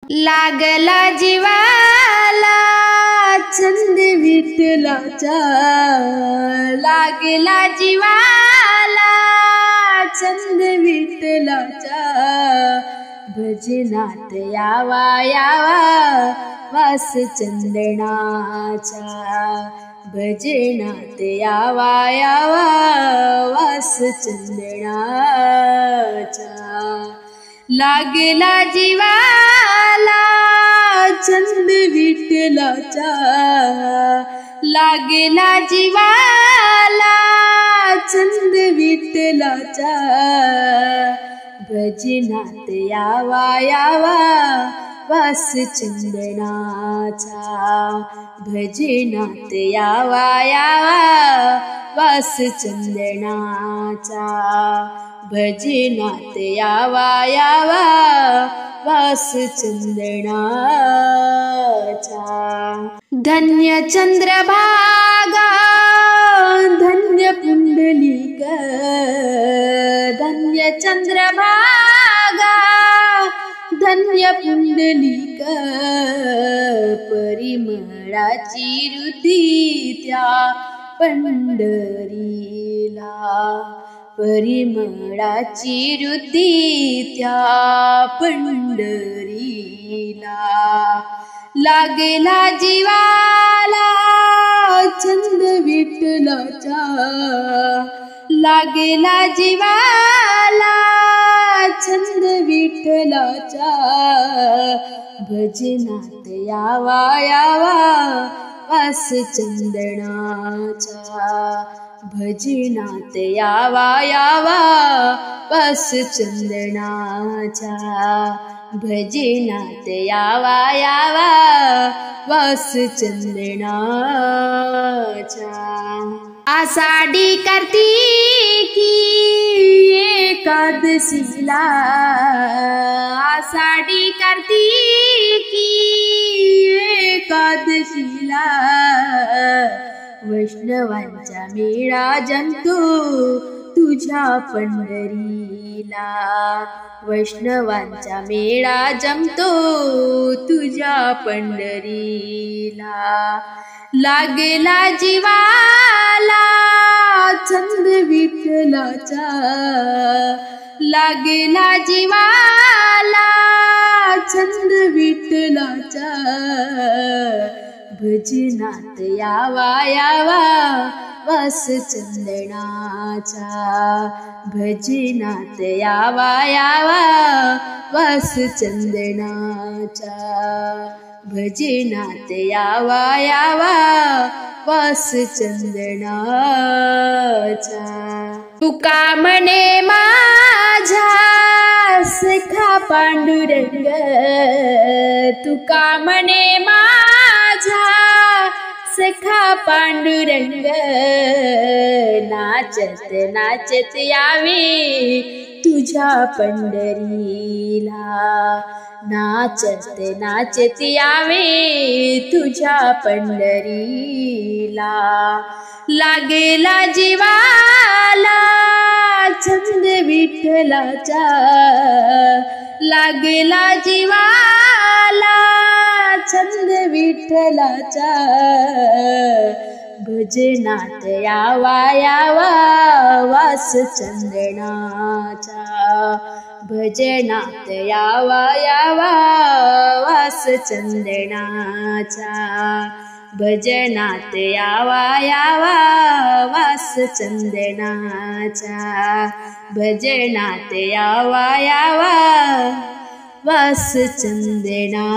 लागला जीवाला छंद विठ्ठलाचा, लागला जीवाला छंद विठ्ठलाचा, भजनात यावा यावा वास चंदनाचा, भजनात यावा यावा वास चंदनाचा। लागला जीवाला छंद विठ्ठलाचा, लागला जीवाला छंद विठ्ठलाचा, भजनात यावा यावा वास चंदनाचा, भजनात यावा यावा वास चंदनाचा, भजनात यावा यावा वास चंदनाचा। धन्य चंद्रभागा धन्य पुंडलिक, धन्य चंद्रभागा धन्य पुंडलिक, परिमळाची रुधी त्या पंढरीला, परिमळाची रुधी त्या पंढरीला। लागला जीवाला छंद विठ्ठलाचा, लागला जीवाला छंद विठ्ठलाचा, भजनात यावा यावा वास चंदनाचा, भजनात यावा यावा वास चंदनाचा, भजनात यावा यावा वास चंदनाचा। आषाढी कार्तिकी एकादशीला, आषाढी कार्तिकी एकादशीला, वैष्णवांचा मेळा जमतो तुझ्या पंढरीला, वैष्णवांचा मेळा जमतो तुझ्या पंढरीला। लागला जीवाला छंद विठ्ठलाचा, लागला जीवाला छंद विठ्ठलाचा, भजनात यावा यावा वास चंदनाचा, भजनात यावा यावा वास चंदनाचा, भजनात यावा यावा वास चंदनाचा। तुका म्हणे माझा सखा पांडुरंग, तुका म्हणे माझा सखा पांडुरंग, नाचत नाचत यावे तुझ्या पंढरीला, नाचत नाचत यावे तुझ्या पंढरीला। लागला जीवाला छंद विठ्ठलाचा, लागला जीवाला छंद विठ्ठलाचा, भजनात यावा यावा वास चंदनाचा, भजनात यावा यावा वास चंदनाचा, भजनात यावा यावा वास चंदनाचा, भजनात यावा यावा वास चंदनाचा।